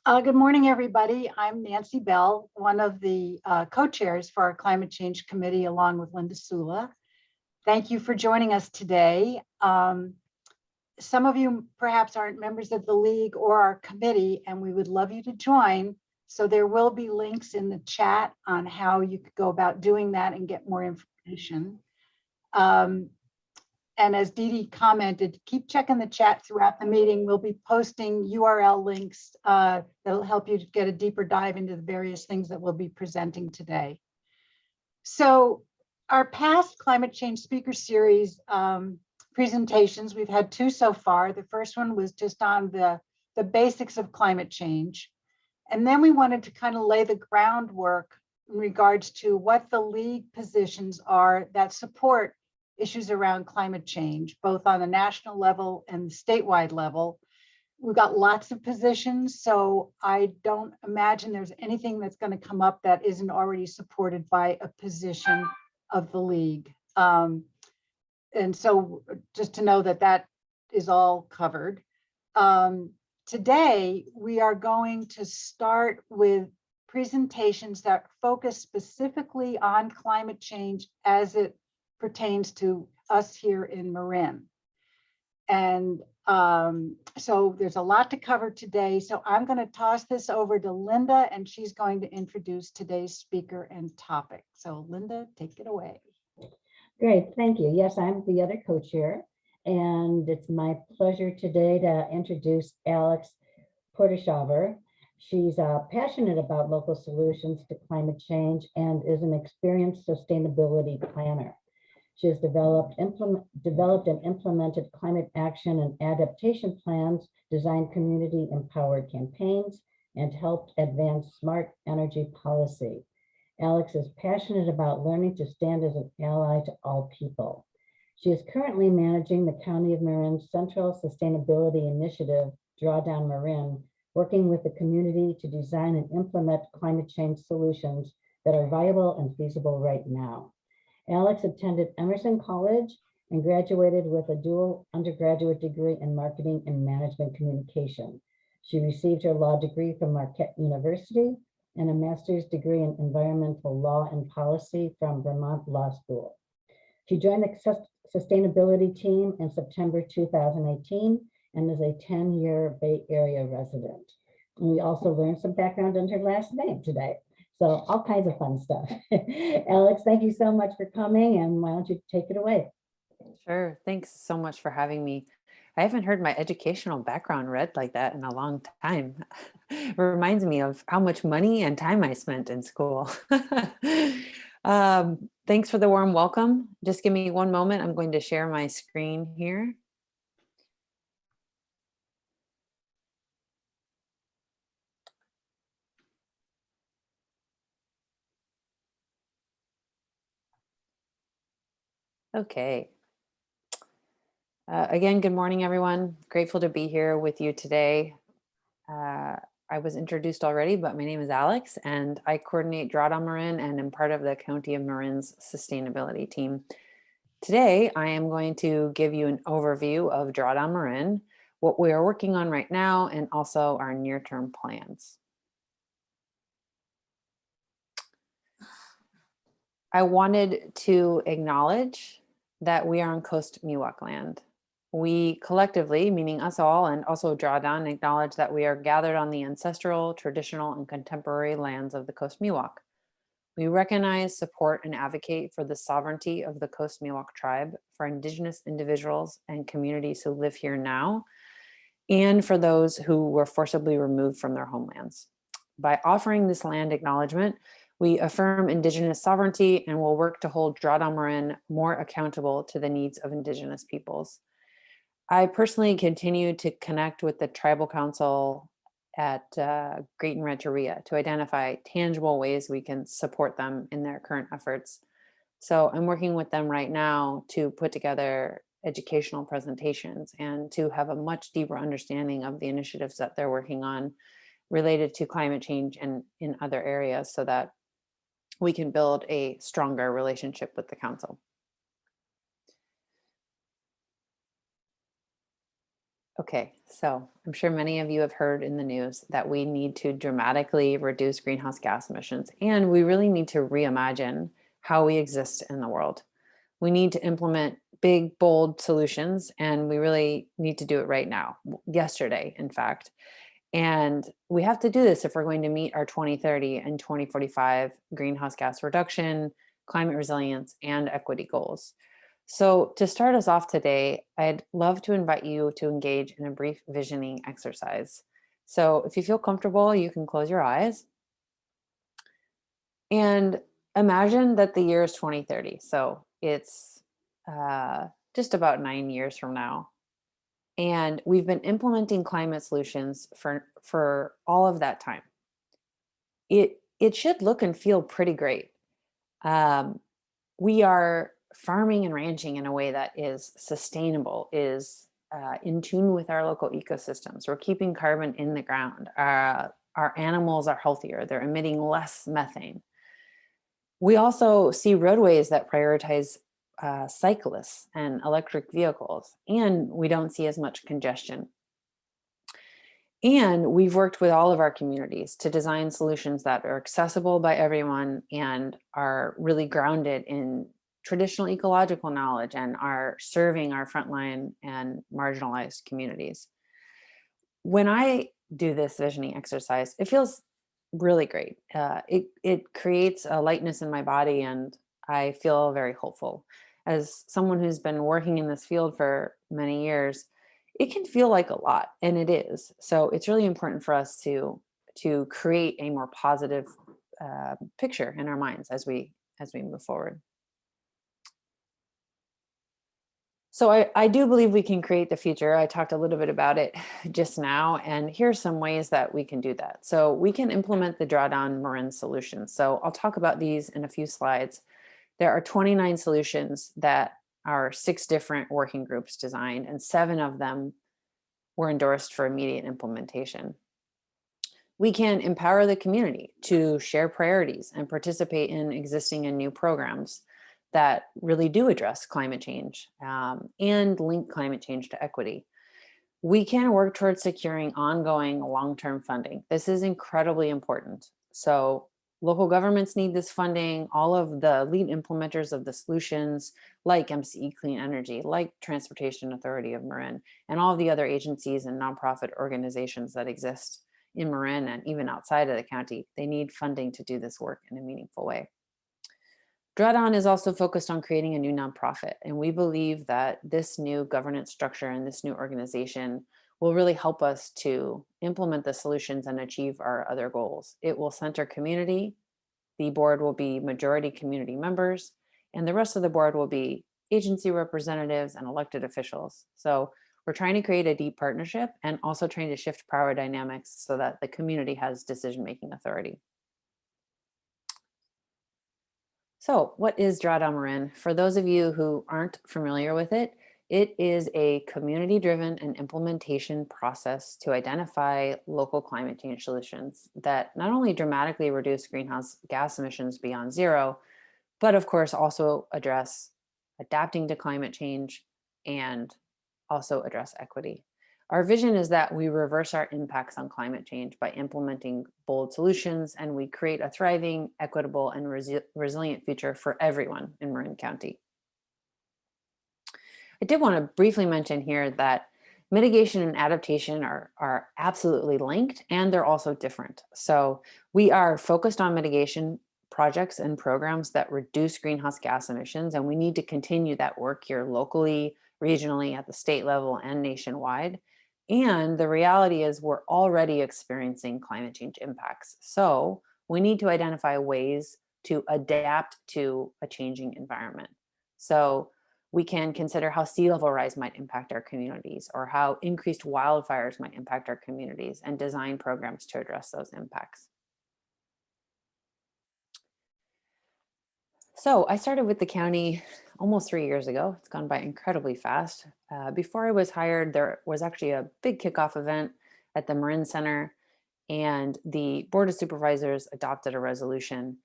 Good morning, everybody. I'm Nancy Bell, one of the co-chairs for our Climate Change Committee, along with Linda Sula. Thank you for joining us today. Some of you perhaps aren't members of the League or our committee, and we would love you to join. So there will be links in the chat on how you could go about doing that and get more information. And as Dee Dee commented, keep checking the chat throughout the meeting. We'll be posting URL links that'll help you to get a deeper dive into the various things that we'll be presenting today. So our past climate change speaker series presentations, we've had two so far. The first one was just on the basics of climate change. And then we wanted to kind of lay the groundwork in regards to what the League positions are that support issues around climate change, both on the national level and the statewide level. We've got lots of positions, so I don't imagine there's anything that's going to come up that isn't already supported by a position of the League. And so just to know that that is all covered. Today, we are going to start with presentations that focus specifically on climate change as it pertains to us here in Marin. And so there's a lot to cover today. So I'm going to toss this over to Linda, and she's going to introduce today's speaker and topic. So Linda, take it away. Great, thank you. Yes, I'm the other co-chair, and it's my pleasure today to introduce Alex Portashover. She's passionate about local solutions to climate change and is an experienced sustainability planner. She has developed and implemented climate action and adaptation plans, designed community-empowered campaigns, and helped advance smart energy policy. Alex is passionate about learning to stand as an ally to all people. She is currently managing the County of Marin's Central Sustainability Initiative, Drawdown Marin, working with the community to design and implement climate change solutions that are viable and feasible right now. Alex attended Emerson College and graduated with a dual undergraduate degree in marketing and management communication. She received her law degree from Marquette University and a master's degree in environmental law and policy from Vermont Law School. She joined the sustainability team in September 2018 and is a 10-year Bay Area resident. And we also learned some background on her last name today. So all kinds of fun stuff. Alex, thank you so much for coming, and why don't you take it away? Sure, thanks so much for having me. I haven't heard my educational background read like that in a long time. It reminds me of how much money and time I spent in school. Thanks for the warm welcome. Just give me one moment. I'm going to share my screen here. Okay. Again, good morning, everyone. Grateful to be here with you today. I was introduced already, but my name is Alex, and I coordinate Drawdown Marin and am part of the County of Marin's sustainability team. Today, I am going to give you an overview of Drawdown Marin, what we are working on right now, and also our near-term plans. I wanted to acknowledge that we are on Coast Miwok land. We collectively, meaning us all and also Drawdown, acknowledge that we are gathered on the ancestral, traditional, and contemporary lands of the Coast Miwok. We recognize, support, and advocate for the sovereignty of the Coast Miwok tribe, for Indigenous individuals and communities who live here now, and for those who were forcibly removed from their homelands. By offering this land acknowledgement, we affirm Indigenous sovereignty and will work to hold Drawdown Marin more accountable to the needs of Indigenous peoples. I personally continue to connect with the Tribal Council at Great and Rancheria to identify tangible ways we can support them in their current efforts. So I'm working with them right now to put together educational presentations and to have a much deeper understanding of the initiatives that they're working on related to climate change and in other areas so that we can build a stronger relationship with the council. Okay, so I'm sure many of you have heard in the news that we need to dramatically reduce greenhouse gas emissions, and we really need to reimagine how we exist in the world. We need to implement big, bold solutions, and we really need to do it right now, yesterday, in fact. And we have to do this if we're going to meet our 2030 and 2045 greenhouse gas reduction, climate resilience, and equity goals. So, to start us off today, I'd love to invite you to engage in a brief visioning exercise. So, if you feel comfortable, you can close your eyes and imagine that the year is 2030. So, it's just about 9 years from now. And we've been implementing climate solutions for all of that time. It should look and feel pretty great. Um, we are farming and ranching in a way that is sustainable, is in tune with our local ecosystems. We're keeping carbon in the ground. Our animals are healthier. They're emitting less methane. We also see roadways that prioritize cyclists and electric vehicles, and we don't see as much congestion. And we've worked with all of our communities to design solutions that are accessible by everyone and are really grounded in traditional ecological knowledge and are serving our frontline and marginalized communities. When I do this visioning exercise, it feels really great. It creates a lightness in my body, and I feel very hopeful. As someone who's been working in this field for many years, it can feel like a lot, and it is. So it's really important for us to create a more positive picture in our minds as we move forward. So I do believe we can create the future. I talked a little bit about it just now, and here's some ways that we can do that. So we can implement the Drawdown Marin solution. So I'll talk about these in a few slides. There are 29 solutions that are 6 different working groups designed, and 7 of them were endorsed for immediate implementation. We can empower the community to share priorities and participate in existing and new programs that really do address climate change and link climate change to equity. We can work towards securing ongoing long-term funding. This is incredibly important. So local governments need this funding. All of the lead implementers of the solutions, like MCE Clean Energy, like Transportation Authority of Marin, and all of the other agencies and nonprofit organizations that exist in Marin and even outside of the county, they need funding to do this work in a meaningful way. Drawdown is also focused on creating a new nonprofit, and we believe that this new governance structure and this new organization will really help us to implement the solutions and achieve our other goals. It will center community, the board will be majority community members, and the rest of the board will be agency representatives and elected officials. So we're trying to create a deep partnership and also trying to shift power dynamics so that the community has decision-making authority. So what is Drawdown Marin? For those of you who aren't familiar with it, it is a community-driven and implementation process to identify local climate change solutions that not only dramatically reduce greenhouse gas emissions beyond zero, but of course also address adapting to climate change and also address equity. Our vision is that we reverse our impacts on climate change by implementing bold solutions, and we create a thriving, equitable, and resilient future for everyone in Marin County. I did want to briefly mention here that mitigation and adaptation are absolutely linked, and they're also different. So we are focused on mitigation projects and programs that reduce greenhouse gas emissions, and we need to continue that work here locally, regionally, at the state level, and nationwide. And the reality is we're already experiencing climate change impacts. So we need to identify ways to adapt to a changing environment. So we can consider how sea level rise might impact our communities or how increased wildfires might impact our communities and design programs to address those impacts. So I started with the county almost 3 years ago. It's gone by incredibly fast. Before I was hired, there was actually a big kickoff event at the Marin Center, and the Board of Supervisors adopted a resolution.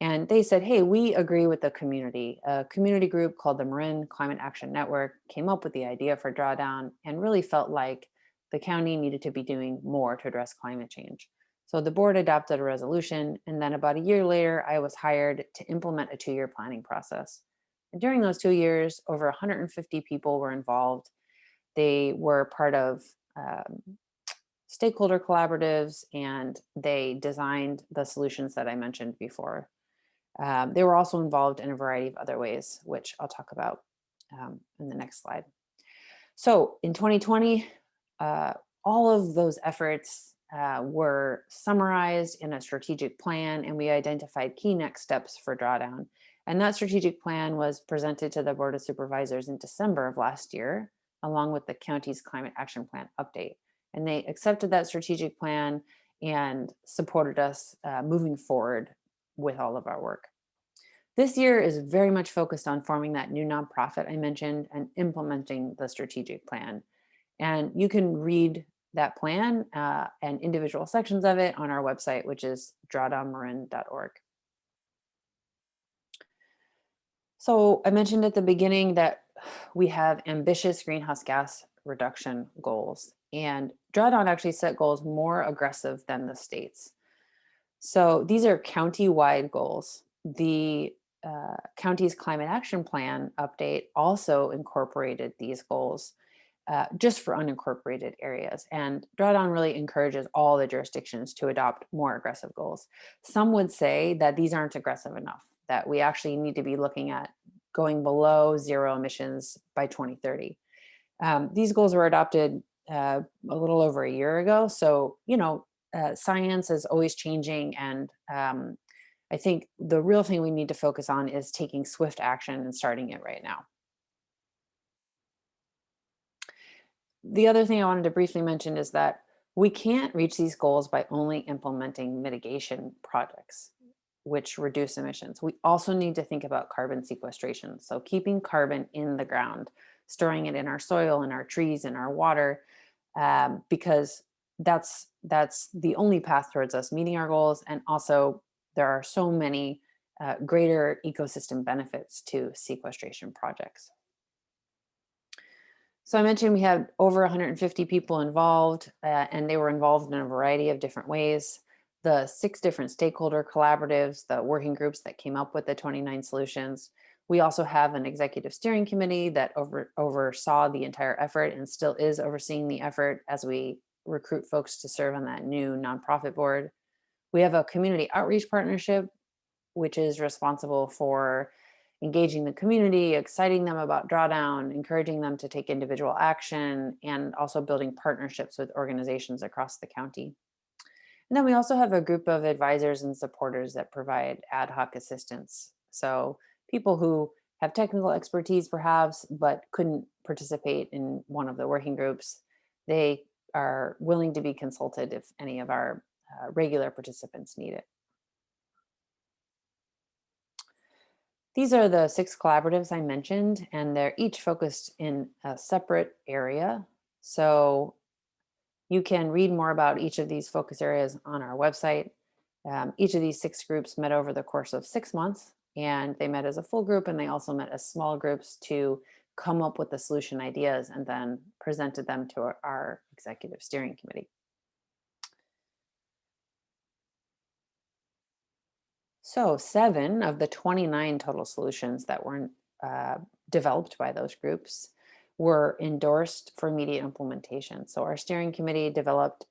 And they said, hey, we agree with the community. A community group called the Marin Climate Action Network came up with the idea for Drawdown and really felt like the county needed to be doing more to address climate change. So the board adopted a resolution, and then about a year later, I was hired to implement a 2-year planning process. And during those 2 years, over 150 people were involved. They were part of stakeholder collaboratives, and they designed the solutions that I mentioned before. They were also involved in a variety of other ways, which I'll talk about in the next slide. So in 2020, all of those efforts were summarized in a strategic plan, and we identified key next steps for Drawdown. And that strategic plan was presented to the Board of Supervisors in December of last year, along with the county's climate action plan update. And they accepted that strategic plan and supported us moving forward with all of our work. This year is very much focused on forming that new nonprofit I mentioned and implementing the strategic plan. And you can read that plan and individual sections of it on our website, which is drawdownmarin.org. So I mentioned at the beginning that we have ambitious greenhouse gas reduction goals, and Drawdown actually set goals more aggressive than the states. So these are county-wide goals. The county's climate action plan update also incorporated these goals just for unincorporated areas. And Drawdown really encourages all the jurisdictions to adopt more aggressive goals. Some would say that these aren't aggressive enough, that we actually need to be looking at going below zero emissions by 2030. These goals were adopted a little over a year ago. So, science is always changing, and I think the real thing we need to focus on is taking swift action and starting it right now. The other thing I wanted to briefly mention is that we can't reach these goals by only implementing mitigation projects, which reduce emissions. We also need to think about carbon sequestration. So keeping carbon in the ground, storing it in our soil, in our trees, in our water, because that's the only path towards us meeting our goals. And also there are so many greater ecosystem benefits to sequestration projects. So I mentioned we had over 150 people involved, and they were involved in a variety of different ways. The 6 different stakeholder collaboratives, the working groups that came up with the 29 solutions. We also have an executive steering committee that oversaw the entire effort and still is overseeing the effort as we recruit folks to serve on that new nonprofit board. We have a community outreach partnership, which is responsible for engaging the community, exciting them about Drawdown, encouraging them to take individual action, and also building partnerships with organizations across the county. And then we also have a group of advisors and supporters that provide ad hoc assistance. So people who have technical expertise perhaps, but couldn't participate in one of the working groups, they are willing to be consulted if any of our regular participants need it. These are the 6 collaboratives I mentioned, and they're each focused in a separate area. So you can read more about each of these focus areas on our website. Each of these 6 groups met over the course of 6 months, and they met as a full group, and they also met as small groups to come up with the solution ideas and then presented them to our executive steering committee. So 7 of the 29 total solutions that were developed by those groups were endorsed for immediate implementation. So our steering committee developed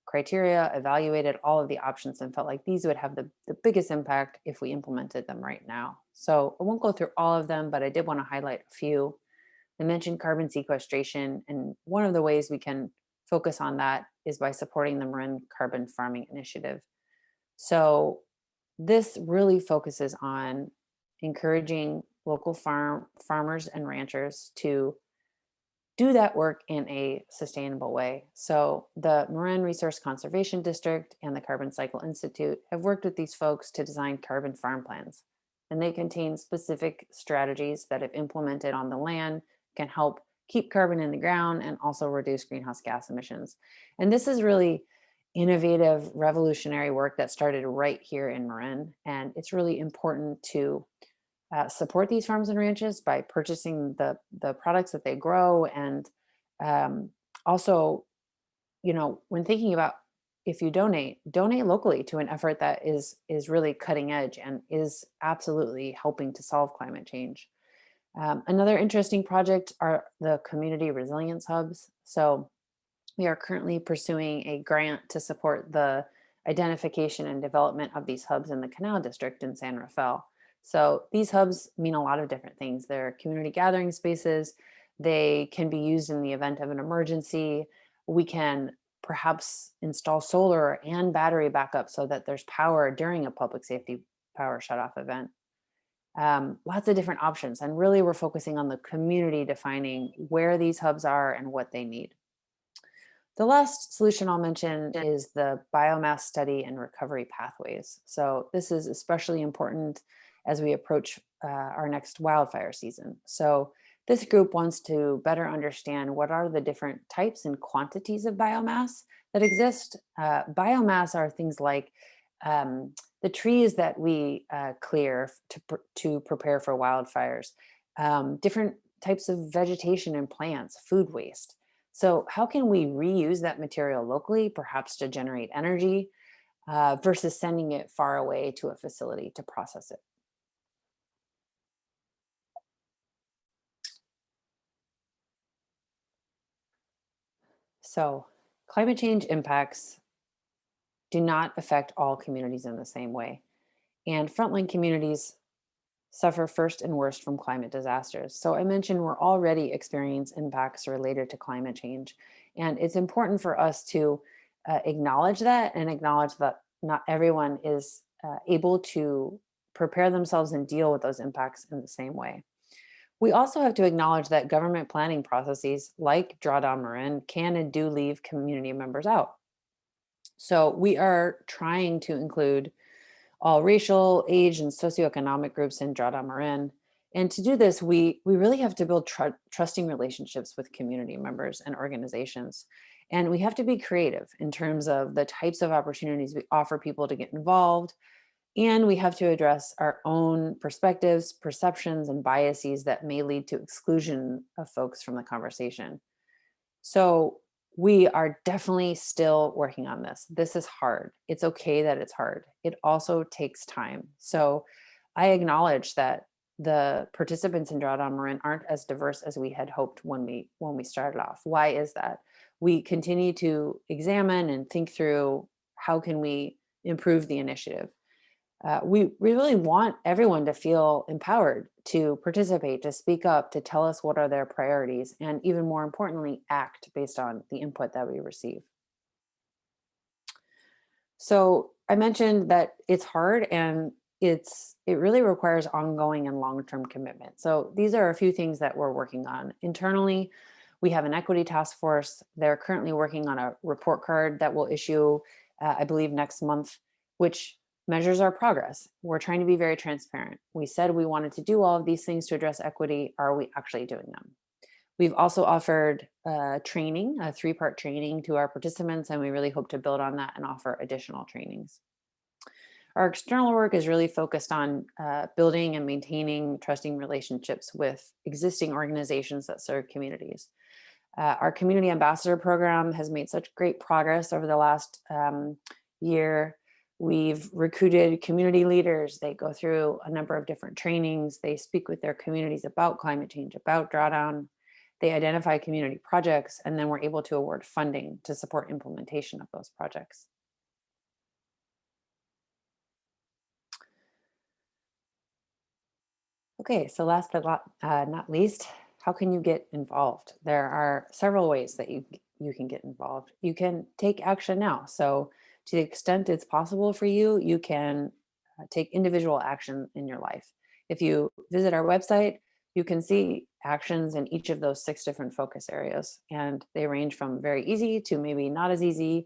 criteria, evaluated all of the options, and felt like these would have the biggest impact if we implemented them right now. So I won't go through all of them, but I did want to highlight a few. I mentioned carbon sequestration, and one of the ways we can focus on that is by supporting the Marin Carbon Farming Initiative. So this really focuses on encouraging local farmers and ranchers to do that work in a sustainable way. So the Marin Resource Conservation District and the Carbon Cycle Institute have worked with these folks to design carbon farm plans. And they contain specific strategies that, if implemented on the land, can help keep carbon in the ground and also reduce greenhouse gas emissions. And this is really innovative, revolutionary work that started right here in Marin. And it's really important to support these farms and ranches by purchasing the products that they grow, and also when thinking about if you donate locally to an effort that is really cutting edge and is absolutely helping to solve climate change. Another interesting project are the community resilience hubs. So we are currently pursuing a grant to support the identification and development of these hubs in the Canal District in San Rafael. So these hubs mean a lot of different things. They're community gathering spaces. They can be used in the event of an emergency. We can perhaps install solar and battery backup so that there's power during a public safety power shutoff event. Lots of different options. And really, we're focusing on the community defining where these hubs are and what they need. The last solution I'll mention is the biomass study and recovery pathways. So this is especially important as we approach our next wildfire season. So this group wants to better understand what are the different types and quantities of biomass that exist. Biomass are things like the trees that we clear to prepare for wildfires, different types of vegetation and plants, food waste. So how can we reuse that material locally, perhaps to generate energy, versus sending it far away to a facility to process it? So climate change impacts do not affect all communities in the same way. And frontline communities suffer first and worst from climate disasters. So I mentioned we're already experiencing impacts related to climate change. And it's important for us to acknowledge that and acknowledge that not everyone is able to prepare themselves and deal with those impacts in the same way. We also have to acknowledge that government planning processes like Drawdown Marin can and do leave community members out. So we are trying to include all racial, age, and socioeconomic groups in Drawdown Marin. And to do this, we really have to build trusting relationships with community members and organizations. And we have to be creative in terms of the types of opportunities we offer people to get involved. And we have to address our own perspectives, perceptions, and biases that may lead to exclusion of folks from the conversation. So we are definitely still working on this. This is hard. It's okay that it's hard. It also takes time. So I acknowledge that the participants in Drawdown Marin aren't as diverse as we had hoped when we started off. Why is that? We continue to examine and think through how can we improve the initiative. We really want everyone to feel empowered to participate, to speak up, to tell us what are their priorities, and even more importantly, act based on the input that we receive. So I mentioned that it's hard and it really requires ongoing and long-term commitment. So these are a few things that we're working on. Internally, we have an equity task force. They're currently working on a report card that will issue, I believe, next month, which measures our progress. We're trying to be very transparent. We said we wanted to do all of these things to address equity. Are we actually doing them? We've also offered training, a 3-part training to our participants, and we really hope to build on that and offer additional trainings. Our external work is really focused on building and maintaining trusting relationships with existing organizations that serve communities. Our community ambassador program has made such great progress over the last year. We've recruited community leaders. They go through a number of different trainings. They speak with their communities about climate change, about drawdown. They identify community projects, and then we're able to award funding to support implementation of those projects. Okay, so last but not least, how can you get involved? There are several ways that you can get involved. You can take action now. So to the extent it's possible for you, you can take individual action in your life. If you visit our website, you can see actions in each of those 6 different focus areas, and they range from very easy to maybe not as easy.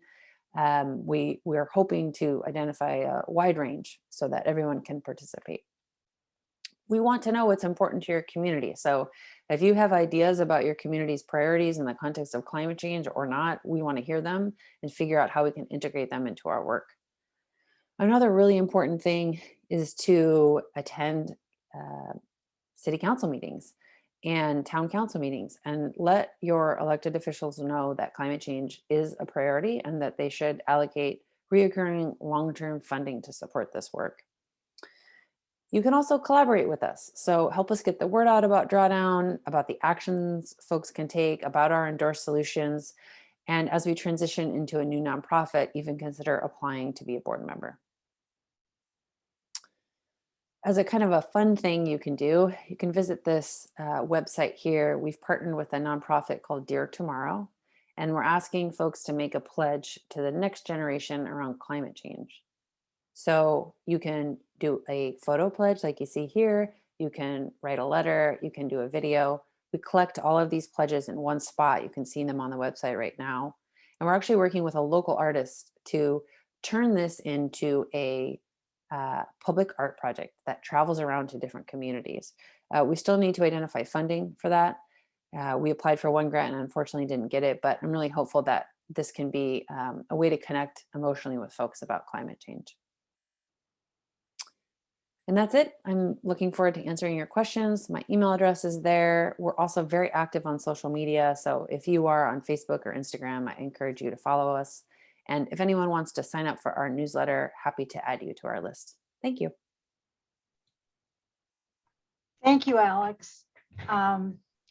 We're hoping to identify a wide range so that everyone can participate. We want to know what's important to your community. So if you have ideas about your community's priorities in the context of climate change or not, we want to hear them and figure out how we can integrate them into our work. Another really important thing is to attend city council meetings. and town council meetings, and let your elected officials know that climate change is a priority and that they should allocate reoccurring long-term funding to support this work. You can also collaborate with us. So help us get the word out about Drawdown, about the actions folks can take, about our endorsed solutions. And as we transition into a new nonprofit, even consider applying to be a board member. As a kind of a fun thing you can do, you can visit this website here. We've partnered with a nonprofit called Dear Tomorrow, and we're asking folks to make a pledge to the next generation around climate change. So you can do a photo pledge like you see here. You can write a letter. You can do a video. We collect all of these pledges in one spot. You can see them on the website right now. And we're actually working with a local artist to turn this into a public art project that travels around to different communities. We still need to identify funding for that. We applied for one grant and unfortunately didn't get it, but I'm really hopeful that this can be a way to connect emotionally with folks about climate change. And that's it. I'm looking forward to answering your questions. My email address is there. We're also very active on social media. So if you are on Facebook or Instagram, I encourage you to follow us. And if anyone wants to sign up for our newsletter, happy to add you to our list. Thank you. Thank you, Alex.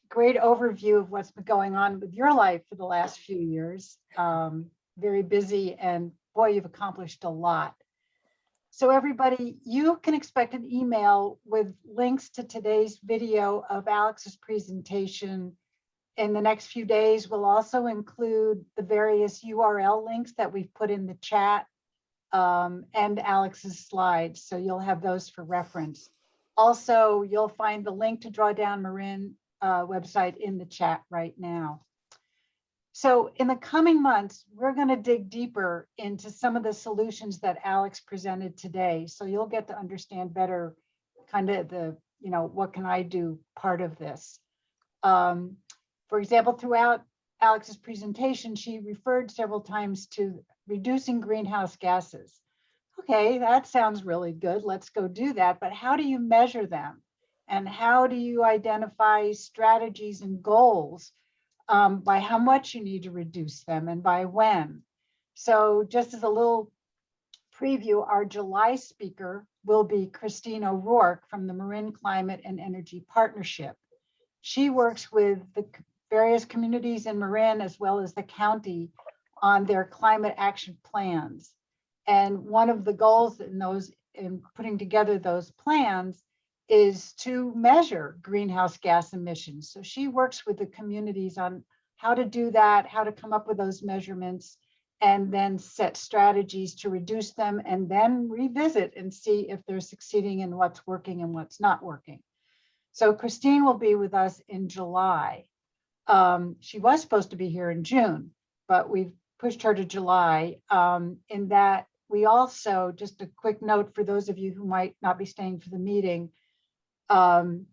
Great overview of what's been going on with your life for the last few years. Very busy, and boy, you've accomplished a lot. So everybody, you can expect an email with links to today's video of Alex's presentation. In the next few days, we'll also include the various URL links that we've put in the chat and Alex's slides. So you'll have those for reference. Also, you'll find the link to Drawdown Marin website in the chat right now. So in the coming months, we're going to dig deeper into some of the solutions that Alex presented today. So you'll get to understand better kind of the, what can I do part of this. For example, throughout Alex's presentation, she referred several times to reducing greenhouse gases. Okay, that sounds really good. Let's go do that. But how do you measure them? And how do you identify strategies and goals by how much you need to reduce them and by when? So just as a little preview, our July speaker will be Christine O'Rourke from the Marin Climate and Energy Partnership. She works with the various communities in Marin as well as the county on their climate action plans. And one of the goals in putting together those plans is to measure greenhouse gas emissions. So she works with the communities on how to do that, how to come up with those measurements, and then set strategies to reduce them, and then revisit and see if they're succeeding in what's working and what's not working. So Christine will be with us in July. She was supposed to be here in June, but we've pushed her to July. In that, we also, just a quick note for those of you who might not be staying for the meeting, the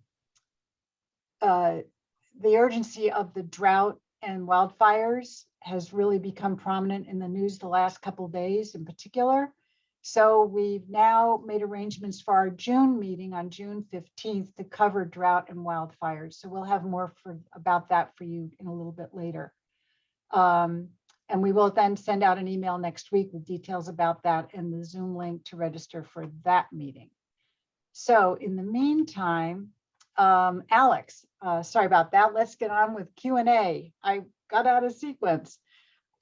urgency of the drought and wildfires has really become prominent in the news the last couple of days in particular. So we've now made arrangements for our June meeting on June 15th to cover drought and wildfires. So we'll have more about that for you in a little bit later. And we will then send out an email next week with details about that and the Zoom link to register for that meeting. So in the meantime, Alex, sorry about that. Let's get on with Q&A. I got out of sequence.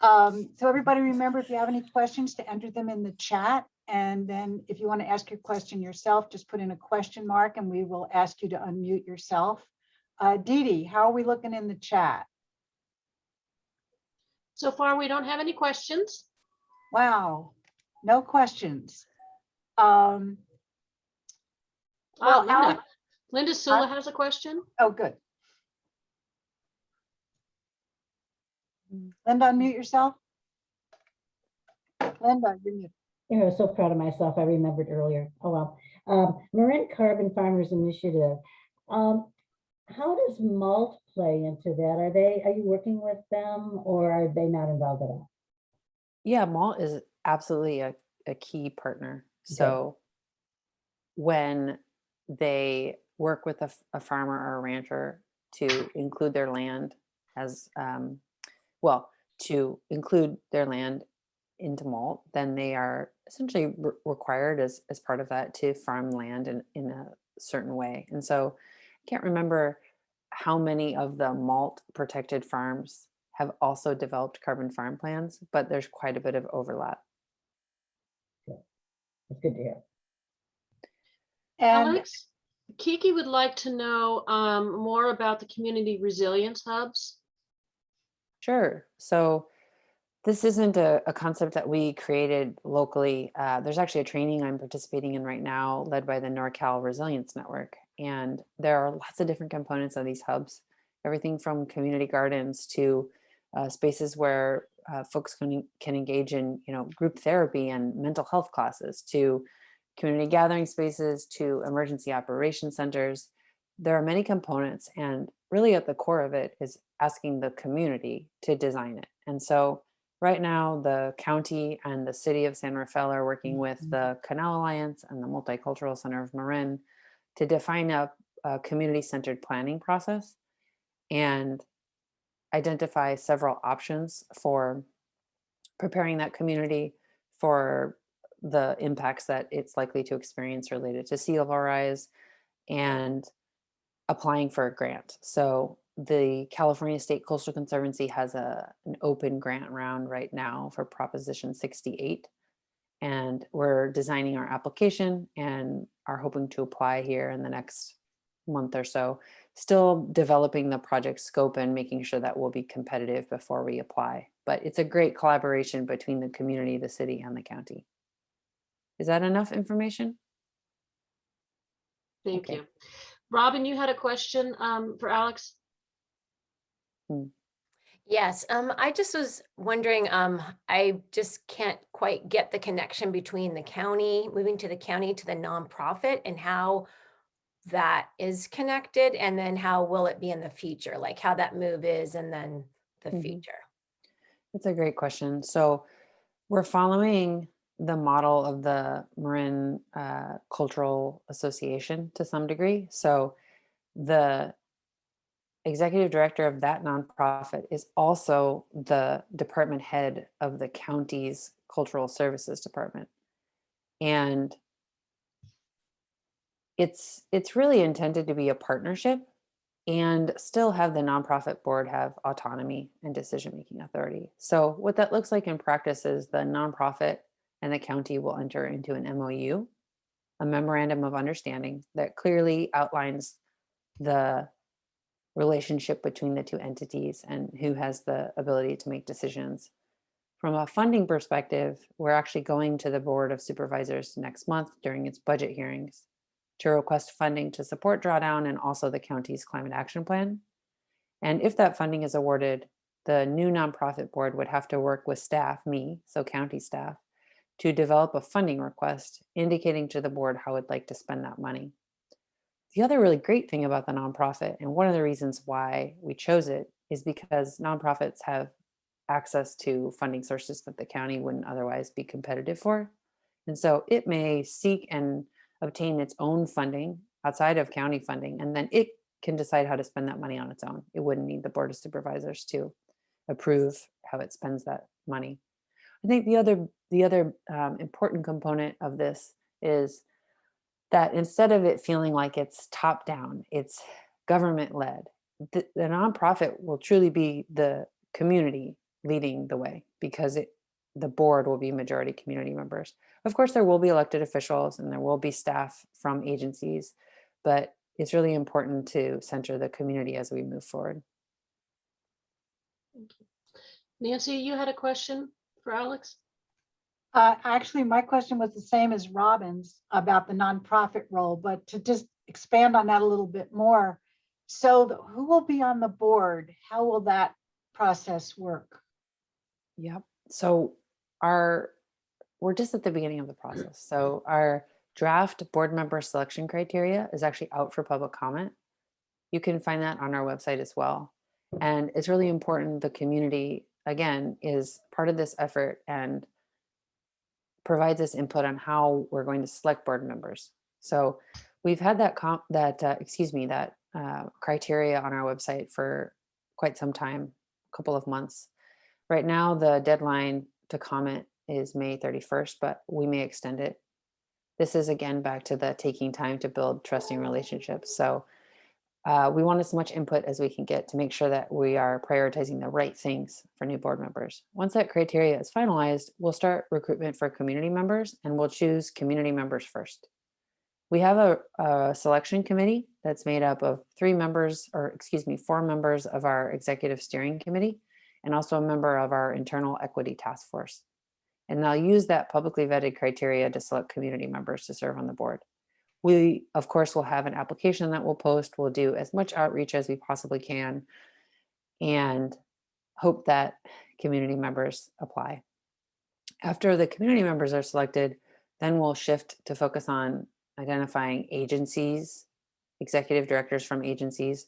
So everybody remember, if you have any questions, to enter them in the chat. And then if you want to ask your question yourself, just put in a question mark and we will ask you to unmute yourself. Dee Dee, how are we looking in the chat? So far, we don't have any questions. Wow, no questions. Linda. Alex, Linda Sula has a question. oh, good. Linda, unmute yourself. Linda, you're muted. I was so proud of myself. I remembered earlier. Oh, well. Marin Carbon Farmers Initiative. How does MALT play into that? Are you working with them, or are they not involved at all? Yeah, MALT is absolutely a key partner. So when they work with a farmer or a rancher to include their land as, well, to include their land into malt, then they are essentially required as part of that to farm land in a certain way. And so I can't remember how many of the malt protected farms have also developed carbon farm plans, but there's quite a bit of overlap. It's good to hear. And Alex, Kiki would like to know more about the community resilience hubs. Sure. So this isn't a concept that we created locally. There's actually a training I'm participating in right now led by the NorCal Resilience Network. And there are lots of different components of these hubs, everything from community gardens to spaces where folks can engage in, group therapy and mental health classes, to community gathering spaces, to emergency operations centers. There are many components, and really at the core of it is asking the community to design it. And so right now, the county and the city of San Rafael are working with the Canal Alliance and the Multicultural Center of Marin to define a community-centered planning process and identify several options for preparing that community for the impacts that it's likely to experience related to sea level rise, and applying for a grant. So the California State Coastal Conservancy has an open grant round right now for Proposition 68. And we're designing our application and are hoping to apply here in the next month or so, still developing the project scope and making sure that we'll be competitive before we apply. But it's a great collaboration between the community, the city, and the county. Is that enough information? Thank Okay. you. Robin, you had a question for Alex? Yes, I just was wondering, I just can't quite get the connection between the county, moving to the county to the nonprofit, and how that is connected, and then how will it be in the future, like how that move is, and then the Mhm. future. That's a great question. So we're following the model of the Marin Cultural Association to some degree. So the executive director of that nonprofit is also the department head of the county's cultural services department. And it's really intended to be a partnership and still have the nonprofit board have autonomy and decision-making authority. So what that looks like in practice is the nonprofit and the county will enter into an MOU, a memorandum of understanding that clearly outlines the relationship between the two entities and who has the ability to make decisions. From a funding perspective, we're actually going to the Board of Supervisors next month during its budget hearings to request funding to support Drawdown and also the county's climate action plan. And if that funding is awarded, the new nonprofit board would have to work with staff, me, so county staff, to develop a funding request indicating to the board how it'd like to spend that money. The other really great thing about the nonprofit, and one of the reasons why we chose it, is because nonprofits have access to funding sources that the county wouldn't otherwise be competitive for. And so it may seek and obtain its own funding outside of county funding, and then it can decide how to spend that money on its own. It wouldn't need the Board of Supervisors to approve how it spends that money. I think the other important component of this is that instead of it feeling like it's top down, it's government led. The nonprofit will truly be the community leading the way, because the board will be majority community members. Of course, there will be elected officials and there will be staff from agencies, but it's really important to center the community as we move forward. Nancy, you had a question for Alex? Actually, my question was the same as Robin's about the nonprofit role, but to just expand on that a little bit more. So who will be on the board? How will that process work? Yep. So we're just at the beginning of the process. So our draft board member selection criteria is actually out for public comment. You can find that on our website as well. And it's really important the community, again, is part of this effort and provides us input on how we're going to select board members. So we've had that criteria on our website for quite some time, a couple of months. Right now, the deadline to comment is May 31st, but we may extend it. This is again back to the taking time to build trusting relationships. So we want as much input as we can get to make sure that we are prioritizing the right things for new board members. Once that criteria is finalized, we'll start recruitment for community members, and we'll choose community members first. We have a selection committee that's made up of 4 members of our executive steering committee, and also a member of our internal equity task force. And they'll use that publicly vetted criteria to select community members to serve on the board. We, of course, will have an application that we'll post. We'll do as much outreach as we possibly can and hope that community members apply. After the community members are selected, then we'll shift to focus on identifying agencies, executive directors from agencies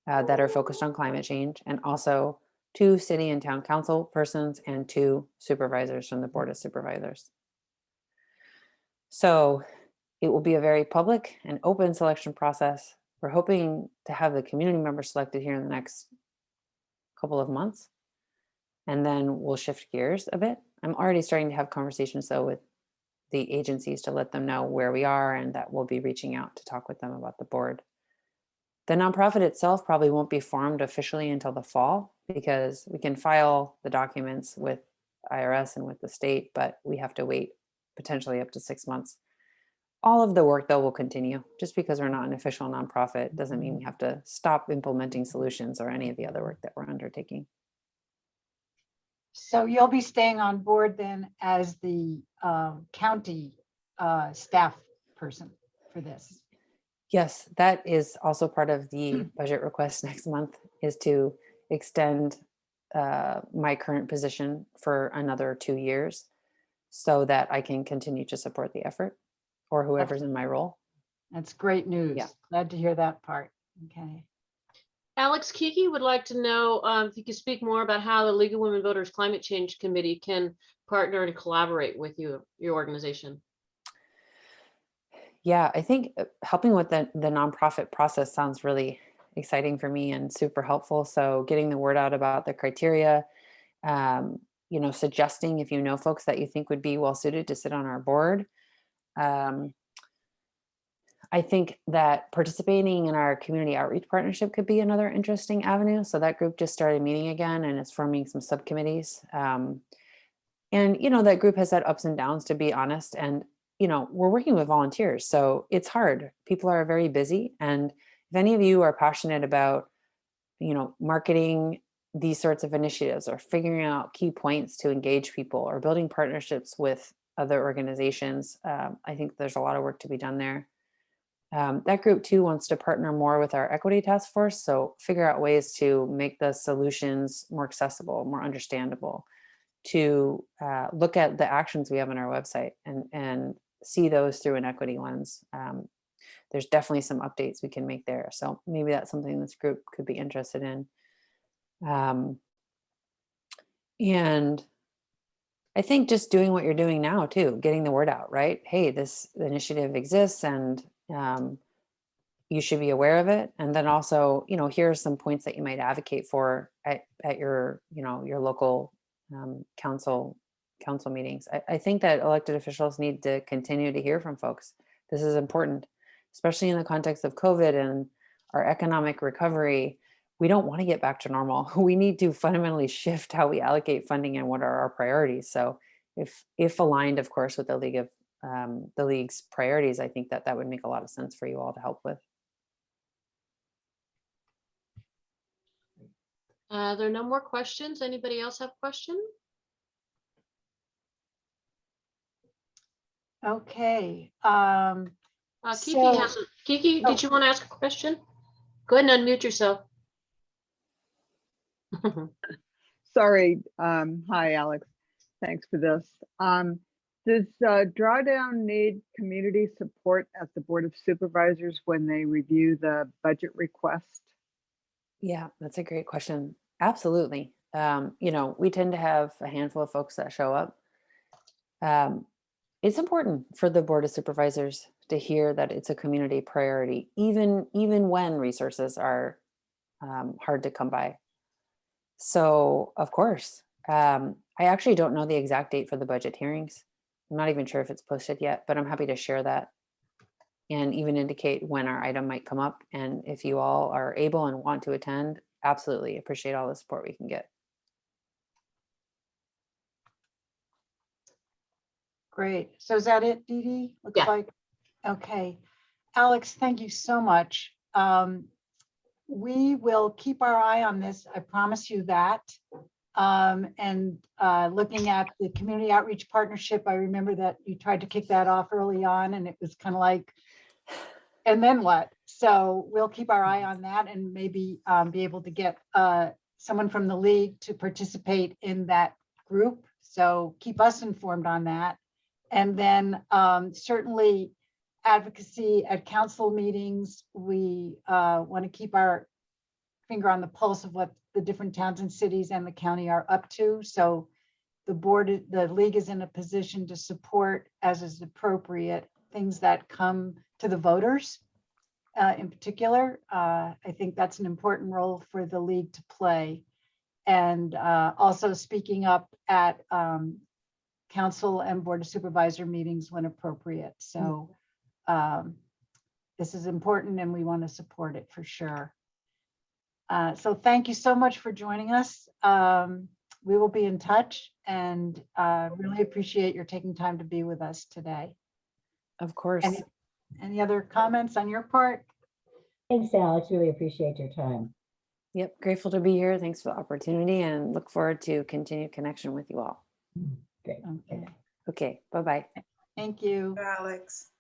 that are focused on climate change, and also 2 city and town council persons and 2 supervisors from the Board of Supervisors. So it will be a very public and open selection process. We're hoping to have the community members selected here in the next couple of months, and then we'll shift gears a bit. I'm already starting to have conversations though with the agencies to let them know where we are and that we'll be reaching out to talk with them about the board. The nonprofit itself probably won't be formed officially until the fall, because we can file the documents with IRS and with the state, but we have to wait potentially up to 6 months. All of the work though will continue. Just because we're not an official nonprofit doesn't mean we have to stop implementing solutions or any of the other work that we're undertaking. So you'll be staying on board then as the county staff person for this. Yes, that is also part of the budget request next month, is to extend my current position for another 2 years so that I can continue to support the effort, or whoever's in my role. That's great news. Yeah. Glad to hear that part. Okay. Alex, Kiki would like to know if you could speak more about how the League of Women Voters Climate Change Committee can partner and collaborate with your organization. Yeah, I think helping with the nonprofit process sounds really exciting for me and super helpful. So getting the word out about the criteria, suggesting if you know folks that you think would be well suited to sit on our board. I think that participating in our community outreach partnership could be another interesting avenue. So that group just started meeting again and is forming some subcommittees. And that group has had ups and downs, to be honest. And we're working with volunteers, so it's hard. People are very busy. And if any of you are passionate about, marketing these sorts of initiatives, or figuring out key points to engage people, or building partnerships with other organizations, I think there's a lot of work to be done there. That group too wants to partner more with our equity task force. So figure out ways to make the solutions more accessible, more understandable, to look at the actions we have on our website and see those through an equity lens. There's definitely some updates we can make there. So maybe that's something this group could be interested in. And I think just doing what you're doing now too, getting the word out, right? Hey, this initiative exists and you should be aware of it. And then also, here are some points that you might advocate for at your, your local council meetings. I think that elected officials need to continue to hear from folks. This is important, especially in the context of COVID and our economic recovery. We don't want to get back to normal. We need to fundamentally shift how we allocate funding and what are our priorities. So if aligned, of course, with the league's priorities, I think that would make a lot of sense for you all to help with. There are no more questions. Anybody else have a question? Okay. Kiki, did you want to ask a question? Go ahead and unmute yourself. Sorry. Hi, Alex. Thanks for this. Does Drawdown need community support at the Board of Supervisors when they review the budget request? Yeah, that's a great question. Absolutely. We tend to have a handful of folks that show up. It's important for the Board of Supervisors to hear that it's a community priority, even when resources are hard to come by. So, of course, I actually don't know the exact date for the budget hearings. I'm not even sure if it's posted yet, but I'm happy to share that and even indicate when our item might come up. And if you all are able and want to attend, absolutely appreciate all the support we can get. Great. So is that it, Dee Dee? Looks Yeah. like. Okay. Alex, thank you so much. We will keep our eye on this. I promise you that. And looking at the community outreach partnership, I remember that you tried to kick that off early on and it was kind of like, and then what? So we'll keep our eye on that and maybe be able to get someone from the league to participate in that group. So keep us informed on that. And then certainly advocacy at council meetings. We want to keep our finger on the pulse of what the different towns and cities and the county are up to. So the league is in a position to support, as is appropriate, things that come to the voters in particular. I think that's an important role for the league to play. And also speaking up at council and board of supervisor meetings when appropriate. So this is important and we want to support it for sure. So thank you so much for joining us. We will be in touch and really appreciate your taking time to be with us today. Of course. Any other comments on your part? Thanks, Alex. Really appreciate your time. Yep. Grateful to be here. Thanks for the opportunity and look forward to continued connection with you all. Great. Okay. Okay. Bye-bye. Thank you. Alex.